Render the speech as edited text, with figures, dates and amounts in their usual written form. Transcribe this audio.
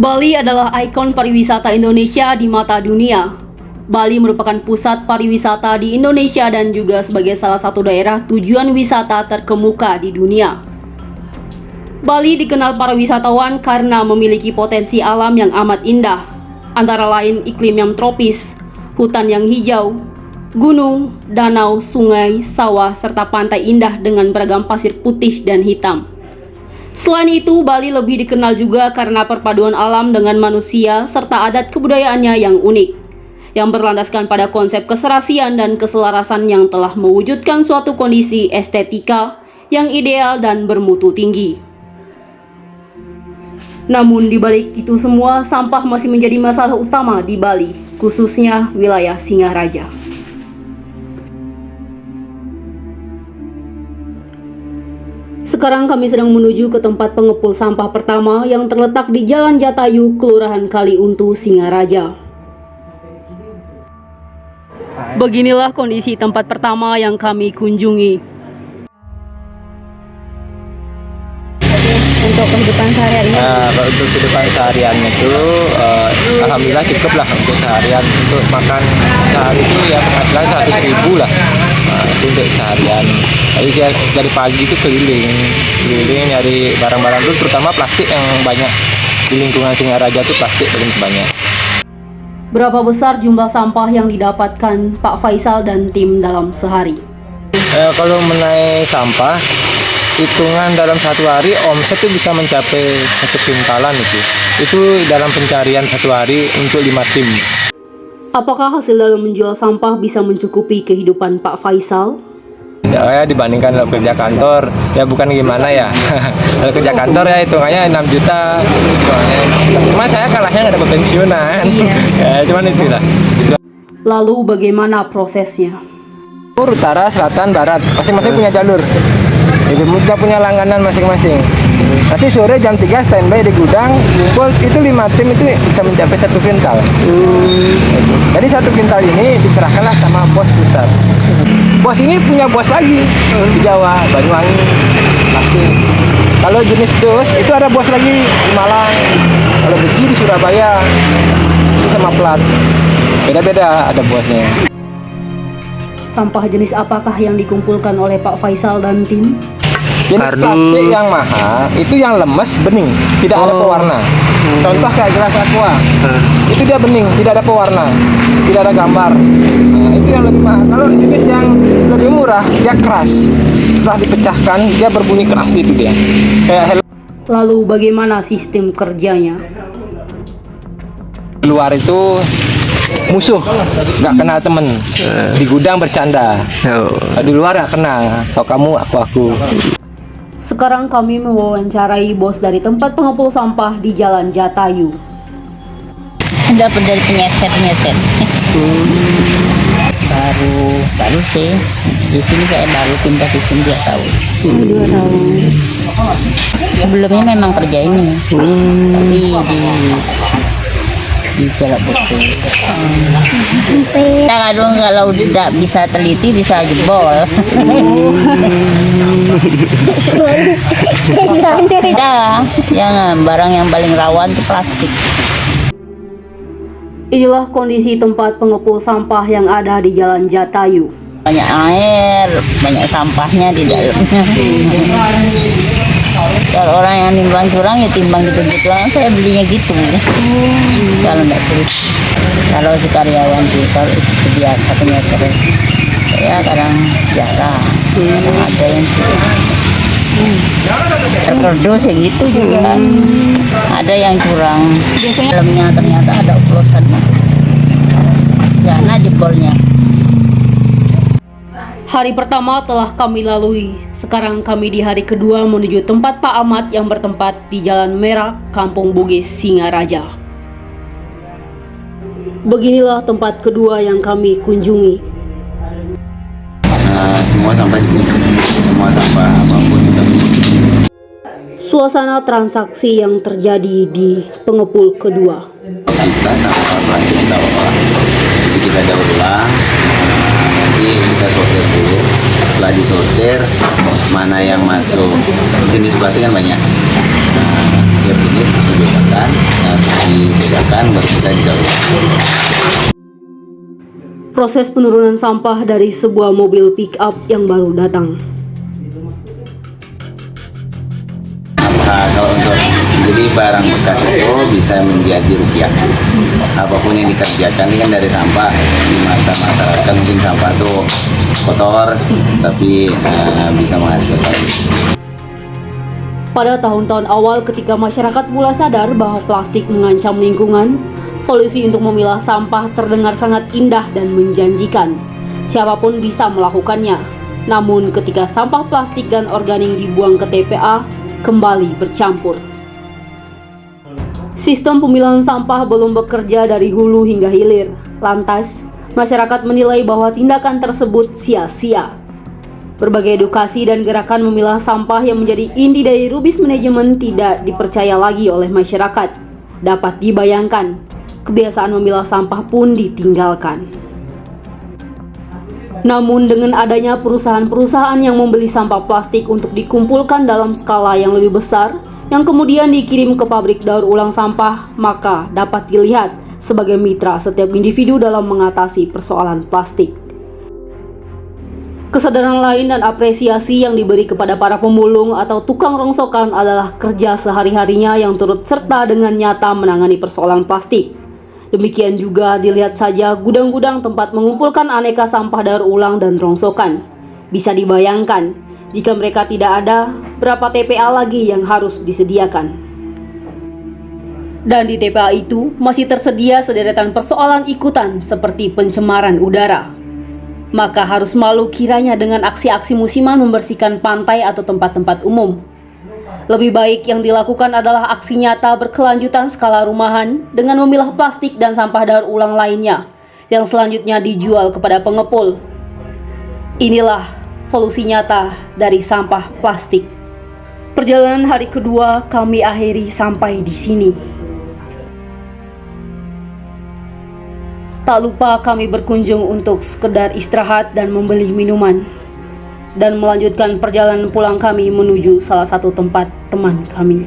Bali adalah ikon pariwisata Indonesia di mata dunia. Bali merupakan pusat pariwisata di Indonesia dan juga sebagai salah satu daerah tujuan wisata terkemuka di dunia. Bali dikenal para wisatawan karena memiliki potensi alam yang amat indah, antara lain iklim yang tropis, hutan yang hijau, gunung, danau, sungai, sawah, serta pantai indah dengan beragam pasir putih dan hitam. Selain itu, Bali lebih dikenal juga karena perpaduan alam dengan manusia serta adat kebudayaannya yang unik, yang berlandaskan pada konsep keserasian dan keselarasan yang telah mewujudkan suatu kondisi estetika yang ideal dan bermutu tinggi. Namun di balik itu semua, sampah masih menjadi masalah utama di Bali, khususnya wilayah Singaraja. Sekarang kami sedang menuju ke tempat pengepul sampah pertama yang terletak di Jalan Jatayu, Kelurahan Kaliuntu, Singaraja. Beginilah kondisi tempat pertama yang kami kunjungi. Untuk kehidupan sehari-hari? Untuk kehidupan sehariannya itu alhamdulillah cukup lah untuk seharian. Untuk makan sehari itu ya penghasilan 100.000 lah. Itu untuk seharian. Jadi dia dari pagi itu keliling nyari barang-barang itu, terutama plastik yang banyak di lingkungan Singaraja itu plastik paling banyak. Berapa besar jumlah sampah yang didapatkan Pak Faisal dan tim dalam sehari? Kalau mengenai sampah, hitungan dalam satu hari omset itu bisa mencapai 1 kintalan itu. Itu dalam pencarian satu hari untuk 5 tim. Apakah hasil dalam menjual sampah bisa mencukupi kehidupan Pak Faisal? Ya, dibandingkan kerja kantor, ya bukan gimana ya. Kalau kerja kantor ya hitungannya 6 juta. Cuma saya kalahnya nggak dapat pensiunan. Iya. Ya, cuman itulah. Lalu bagaimana prosesnya? Utara, selatan, barat, masing-masing punya jalur. Kita punya langganan masing-masing. Nanti sore jam 3 standby di gudang, kumpul itu 5 tim itu bisa mencapai 1 kintal. Jadi 1 kintal ini diserahkanlah sama bos pusat. Bos ini punya bos lagi di Jawa, Banyuwangi, pasti. Kalau jenis dus itu ada bos lagi di Malang. Kalau besi di Surabaya, itu sama plat. Beda-beda ada bosnya. Sampah jenis apakah yang dikumpulkan oleh Pak Faisal dan tim? Jenis plastik yang mahal itu yang lemes, bening, tidak ada pewarna. Contoh kayak gelas aqua, itu dia bening, tidak ada pewarna, tidak ada gambar. Nah, itu yang lebih mahal. Kalau jenis yang lebih murah, dia keras. Setelah dipecahkan, dia berbunyi keras gitu dia. Kayak Lalu bagaimana sistem kerjanya? luar itu musuh, nggak kenal temen. Di gudang bercanda, di luar nggak kenal. Kalau kamu, aku. Sekarang kami mewawancarai bos dari tempat pengepul sampah di Jalan Jatayu. Dapat dari penyeset. Baru sih. Di sini kayak baru pindah di sini 2 tahun. 2 tahun. Sebelumnya memang kerja ini, tapi di Jalak Putih. Kalau tidak bisa teliti bisa jebol. Yang barang yang paling rawan itu plastik. Inilah kondisi tempat pengepul sampah yang ada di Jalan Jatayu. Banyak air, banyak sampahnya di dalamnya. Kalau orang yang nimbang curang ya timbang gitu-gitu, saya belinya gitu. Kalau enggak terus, kalau si karyawan sih, kalau itu biasa penyeser, ya kadang jarang, ada yang terkerdus ya gitu juga. Ada yang curang. Biasanya dalamnya ternyata ada oplosan. Sana jebolnya. Hari pertama telah kami lalui. Sekarang kami di hari kedua menuju tempat Pak Ahmad yang bertempat di Jalan Merah, Kampung Bugis, Singaraja. Beginilah tempat kedua yang kami kunjungi. Semua sampah apapun kita. Suasana transaksi yang terjadi di pengepul kedua. Kita sampah plastik kita olah, jadi kita daur ulang. Nanti kita sortir dulu. Setelah disortir, mana yang masuk, jenis plastik kan banyak. Nah, setiap jenis dibedakan, baru kita didaur ulang. Proses penurunan sampah dari sebuah mobil pick up yang baru datang. Kalau untuk jadi barang bekas itu bisa menjadi rupiah. Apapun yang dikerjakan ini kan dari sampah. Di mata masyarakat mungkin sampah itu kotor, tapi bisa menghasilkan. Pada tahun-tahun awal ketika masyarakat mulai sadar bahwa plastik mengancam lingkungan, solusi untuk memilah sampah terdengar sangat indah dan menjanjikan. Siapapun bisa melakukannya. Namun ketika sampah plastik dan organik dibuang ke TPA, kembali bercampur. Sistem pemilahan sampah belum bekerja dari hulu hingga hilir. Lantas, masyarakat menilai bahwa tindakan tersebut sia-sia. Berbagai edukasi dan gerakan memilah sampah yang menjadi inti dari Rubis Manajemen tidak dipercaya lagi oleh masyarakat. Dapat dibayangkan, kebiasaan memilah sampah pun ditinggalkan. Namun dengan adanya perusahaan-perusahaan yang membeli sampah plastik untuk dikumpulkan dalam skala yang lebih besar, yang kemudian dikirim ke pabrik daur ulang sampah, maka dapat dilihat sebagai mitra setiap individu dalam mengatasi persoalan plastik. Kesadaran lain dan apresiasi yang diberi kepada para pemulung atau tukang rongsokan adalah kerja sehari-harinya yang turut serta dengan nyata menangani persoalan plastik. Demikian juga dilihat saja gudang-gudang tempat mengumpulkan aneka sampah daur ulang dan rongsokan. Bisa dibayangkan, jika mereka tidak ada, berapa TPA lagi yang harus disediakan. Dan di TPA itu masih tersedia sederetan persoalan ikutan seperti pencemaran udara. Maka harus malu kiranya dengan aksi-aksi musiman membersihkan pantai atau tempat-tempat umum. Lebih baik yang dilakukan adalah aksi nyata berkelanjutan skala rumahan dengan memilah plastik dan sampah daur ulang lainnya yang selanjutnya dijual kepada pengepul. Inilah solusi nyata dari sampah plastik. Perjalanan hari kedua kami akhiri sampai di sini. Tak lupa kami berkunjung untuk sekedar istirahat dan membeli minuman, dan melanjutkan perjalanan pulang kami menuju salah satu tempat teman kami.